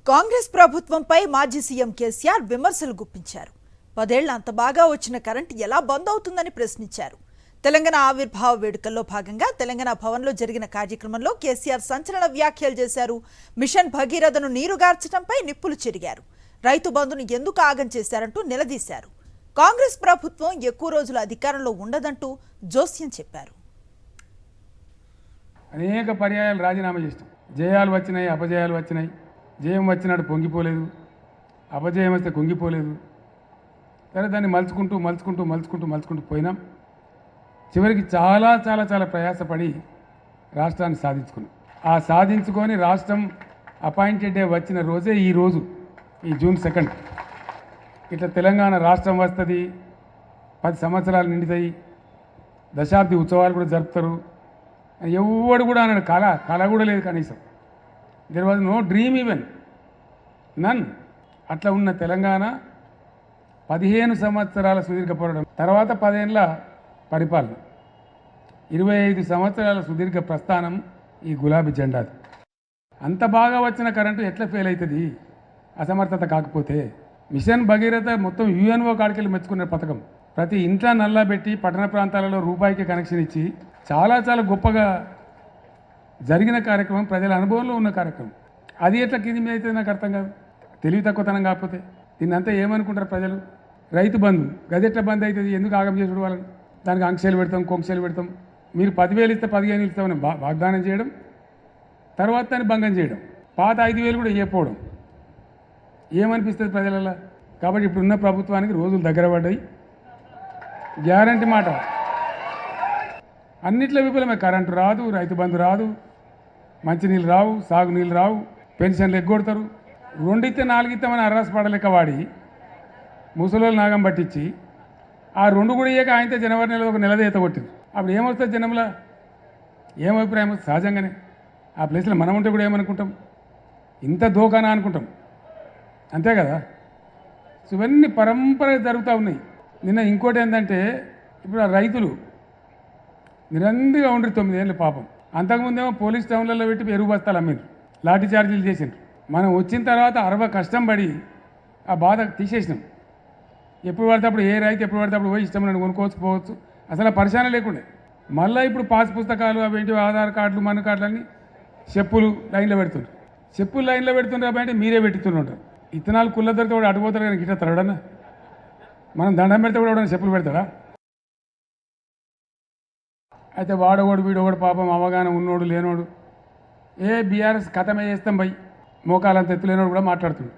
కాంగ్రెస్ ప్రభుత్వంపై మాజీ సీఎం కేసీఆర్ విమర్శలు గుప్పించారు. 10 ఏళ్ల అంత బాగా వచ్చిన కరెంట్ ఎలా బంద్ అవుతుందని ప్రశ్నించారు. తెలంగాణ ఆవిర్భావ వేడుకల్లో భాగంగా తెలంగాణ భవన్లో జరిగిన కార్యక్రమంలో కేసీఆర్ సంచలన వ్యాఖ్యలు చేశారు. మిషన్ భగీరథను నీరుగార్చడంపై నిప్పులు చెరిగారు. రైతు బంధును ఎందుకు ఆగం చేశారంటూ నిలదీశారు. కాంగ్రెస్ ప్రభుత్వం ఎక్కువ రోజులు అధికారంలో ఉండదంటూ జోస్యం చెప్పారు. అనేక పర్యాయాలు రాజీనామా చేస్తాం. జయాలు వచ్చినాయి, అపజయాలు వచ్చినాయి. జయం వచ్చినాడు పొంగిపోలేదు, అపజయం వస్తే కుంగిపోలేదు. సరే, దాన్ని మలుచుకుంటూ పోయినాం. చివరికి చాలా చాలా చాలా ప్రయాసపడి రాష్ట్రాన్ని సాధించుకున్నాం. ఆ సాధించుకొని రాష్ట్రం అపాయింటెడ్ డే వచ్చిన రోజే ఈరోజు, ఈ జూన్ 2 ఇట్లా తెలంగాణ రాష్ట్రం వస్తుంది. 10 సంవత్సరాలు నిండుతాయి, దశాబ్ది ఉత్సవాలు కూడా జరుపుతారు. ఎవడు కూడా అన్నాడు, కళ కూడా లేదు కనీసం. There was no dream even, none. అట్లా ఉన్న తెలంగాణ 15 సంవత్సరాల సుదీర్ఘ పోరాటం తర్వాత 10 ఏళ్ళ పరిపాలన, 25 సంవత్సరాల సుదీర్ఘ ప్రస్థానం ఈ గులాబీ జెండాది. అంత బాగా వచ్చిన కరెంటు ఎట్లా ఫెయిల్ అవుతుంది అసమర్థత కాకపోతే? మిషన్ భగీరథ మొత్తం యుఎన్ఓ కాడికెళ్ళి మెచ్చుకున్న పథకం. ప్రతి ఇంట్లో నల్లా పెట్టి పట్టణ ప్రాంతాలలో రూపాయికి కనెక్షన్ ఇచ్చి చాలా చాలా గొప్పగా జరిగిన కార్యక్రమం, ప్రజల అనుభవంలో ఉన్న కార్యక్రమం. అది ఎట్లా కింది మీద అయితే నాకు అర్థం కాదు. తెలివి తక్కువతనం కాకపోతే దీన్ని అంతా ఏమనుకుంటారు ప్రజలు? రైతు బంధు గది ఎట్లా బంద్ అవుతుంది? ఎందుకు ఆగం చేసుడు వాళ్ళని? దానికి ఆంక్షలు పెడతాం, కొంక్షలు పెడతాం. మీరు 10,000 ఇస్తే 15,000 ఇస్తామని వాగ్దానం చేయడం, తర్వాత దాన్ని భంగం చేయడం, పాత 5,000 కూడా ఇవ్వకపోవడం. ఏమనిపిస్తుంది ప్రజలలో? కాబట్టి ఇప్పుడున్న ప్రభుత్వానికి రోజులు దగ్గర పడ్డాయి. గ్యారంటీ మాట అన్నిట్లో విఫలమే. కరెంటు రాదు, రైతు బంధు రాదు, మంచినీళ్ళు రావు, సాగునీళ్ళు రావు, పెన్షన్లు ఎగ్గొడతారు. 2 ఇస్తే 4 ఇస్తామని అర్రాసు పడలేక వాడి ముసలోళ్ళు నాగం పట్టించి ఆ 2 కూడా ఇయ్యక ఆయనతో జనవరి నెలలో ఒక నెలదే ఈత కొట్టింది. అప్పుడు ఏమొస్తుంది జనంలో? ఏం అభిప్రాయం వస్తుంది? సహజంగానే ఆ ప్లేస్లో మనం ఉంటే కూడా ఏమనుకుంటాం? ఇంత దోకానా అనుకుంటాం, అంతే కదా. సో ఇవన్నీ పరంపరగా జరుగుతూ ఉన్నాయి. నిన్న ఇంకోటి ఏంటంటే, ఇప్పుడు ఆ రైతులు నిరంతరంగా ఉండ్రి 9 ఏళ్ళు పాపం. అంతకుముందేమో పోలీస్ టౌన్లలో పెట్టి ఎరువు బస్తాలు అమ్మిండ్రు, లాఠీ చార్జీలు చేసిండ్రు. మనం వచ్చిన తర్వాత 60 కష్టం పడి ఆ బాధ తీసేసినాం. ఎప్పుడు పడితే అప్పుడు ఏ రైతు ఎప్పుడు పడితే అప్పుడు పోయి ఇష్టం నన్ను కొనుక్కోవచ్చు, పోవచ్చు. అసలు ఆ పరిశాన లేకుండే. మళ్ళీ ఇప్పుడు పాస్ పుస్తకాలు అవేంటి, ఆధార్ కార్డులు, మన కార్డులు అన్నీ చెప్పులు లైన్లో పెడుతుండ్రు. చెప్పులు లైన్లో పెడుతుండ్రు కాబట్టి మీరే పెట్టుతుంటారు. ఇత్తనాలు కుళ్ళ దొరికితే కూడా అడిపోతారు కానీ గిట్ట తరడన్నా. మనం దండం పెడితే కూడా ఎవడన్నా చెప్పులు పెడతాడా? అయితే వాడోడు వీడోడు పాపం అవగాహన ఉన్నోడు లేనోడు బీఆర్ఎస్ కథమే చేస్తాం పోయి మోకాలంత ఎత్తులేనోడు కూడా మాట్లాడుతుంది.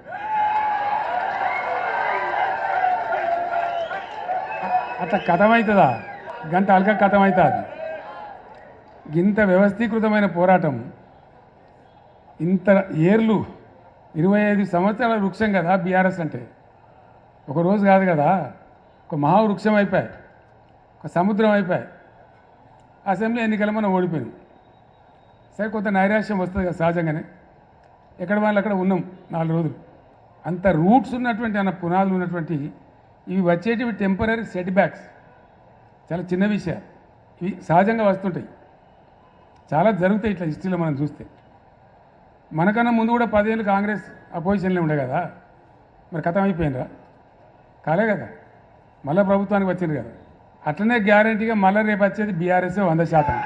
అట్లా కథమవుతుందా? గంట అల్క కథమవుతుంది. ఇంత వ్యవస్థీకృతమైన పోరాటం, ఇంత ఏర్లు, 25 సంవత్సరాల వృక్షం కదా బీఆర్ఎస్ అంటే. ఒకరోజు కాదు కదా, ఒక మహావృక్షం అయిపోయాయి, ఒక సముద్రం అయిపోయాయి. అసెంబ్లీ ఎన్నికల మనం ఓడిపోయాం. సరే, కొంత నైరాశ్యం వస్తుంది కదా సహజంగానే. ఎక్కడ వాళ్ళు అక్కడ ఉన్నాం 4 రోజులు. అంత రూట్స్ ఉన్నటువంటి, అన్న పునాదులు ఉన్నటువంటి ఇవి వచ్చేటివి టెంపరీ సెట్ బ్యాక్స్, చాలా చిన్న విషయాలు. ఇవి సహజంగా వస్తుంటాయి, చాలా జరుగుతాయి ఇట్లా హిస్టరీలో మనం చూస్తే. మనకన్నా ముందు కూడా 10 ఏళ్ళు కాంగ్రెస్ అపోజిషన్లో ఉండే కదా, మరి కథం అయిపోయినరా? కాలే కదా, మళ్ళీ ప్రభుత్వానికి వచ్చింది కదా. అట్లనే గ్యారంటీగా మళ్ళీ రేపు వచ్చేది బీఆర్ఎస్ 100%.